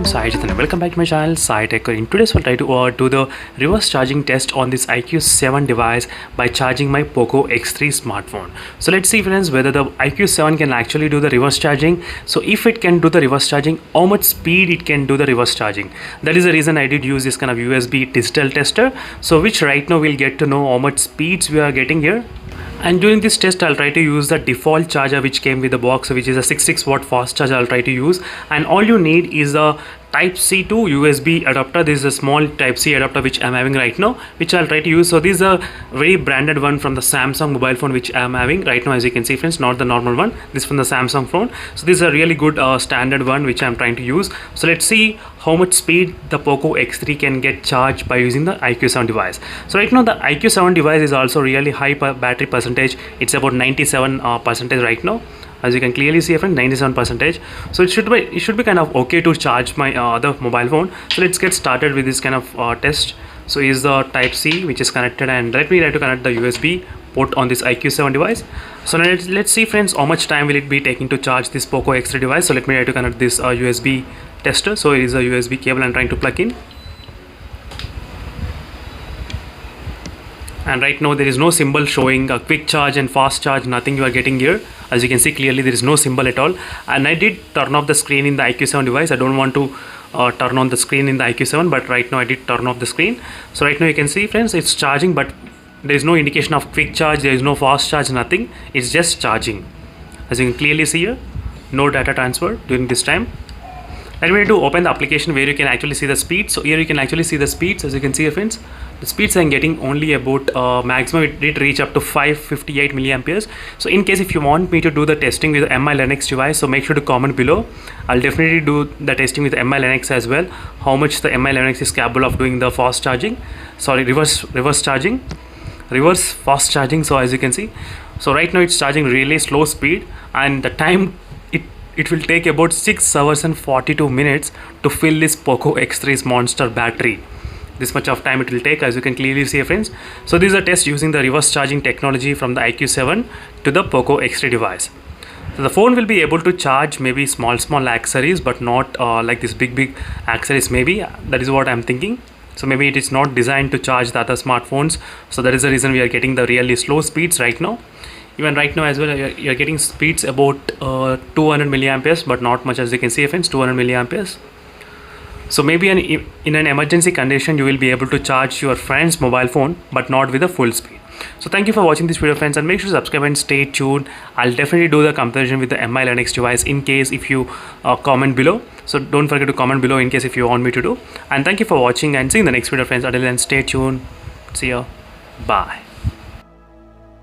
Sai Chaitanya. Welcome back to my channel Sai Tech. In today's I'll try to do the reverse charging test on this IQ7 device by charging my Poco X3 smartphone. So let's see friends whether the IQ7 can actually do the reverse charging. So if it can do the reverse charging, how much speed it can do the reverse charging. That is the reason I did use this kind of USB digital tester. So which right now we'll get to know how much speeds we are getting here. And during this test I'll try to use the default charger which came with the box, which is a 66 watt fast charger. I'll try to use, and all you need is a type C to USB adapter. This is a small type C adapter which I'm having right now, which I'll try to use. So this is a very branded one from the Samsung mobile phone which I'm having right now, as you can see friends, not the normal one. This from the Samsung phone. So this is a really good standard one which I'm trying to use. So let's see how much speed the Poco X3 can get charged by using the IQ7 device. So right now the IQ7 device is also really high battery percentage. It's about 97% right now, as you can clearly see friend, 97%. So it should be kind of okay to charge my other mobile phone. So let's get started with this kind of test. So is the type C which is connected, and let me try to connect the USB port on this IQ7 device. So now let's see friends how much time will it be taking to charge this Poco X3 device. So let me try to connect this USB tester. So it is a USB cable I'm trying to plug in, and right now there is no symbol showing a quick charge and fast charge, nothing you are getting here. As you can see clearly there is no symbol at all, and I did turn off the screen in the IQ7 device. I don't want to turn on the screen in the IQ7, but right now I did turn off the screen. So right now you can see friends, it's charging, but there is no indication of quick charge, there is no fast charge, nothing. It's just charging. As you can clearly see here, no data transfer during this time. Let me to open the application where you can actually see the speed. So here you can actually see the speeds. As you can see here friends, the speeds I'm getting only about maximum it did reach up to 558 milliamperes. So in case if you want me to do the testing with the MI Linux device, so make sure to comment below. I'll definitely do the testing with MI Linux as well, how much the MI Linux is capable of doing the fast charging, sorry, reverse fast charging. So as you can see, so right now it's charging really slow speed, and the time it will take about 6 hours and 42 minutes to fill this Poco X3's monster battery. This much of time it will take, as you can clearly see friends. So this is a test using the reverse charging technology from the IQ7 to the Poco X3 device. So the phone will be able to charge maybe small accessories, but not like this big accessories maybe. That is what I'm thinking. So maybe it is not designed to charge the other smartphones. So that is the reason we are getting the really slow speeds right now. Even right now as well, you're getting speeds about 200 milliamperes, but not much, as you can see friends, 200 milliamperes. So maybe in an emergency condition you will be able to charge your friend's mobile phone, but not with a full speed. So thank you for watching this video friends, and make sure to subscribe and stay tuned. I'll definitely do the comparison with the MI Linux device in case if you comment below. So don't forget to comment below in case if you want me to do. And thank you for watching, and see you in the next video friends. Until then, stay tuned. See ya. Bye.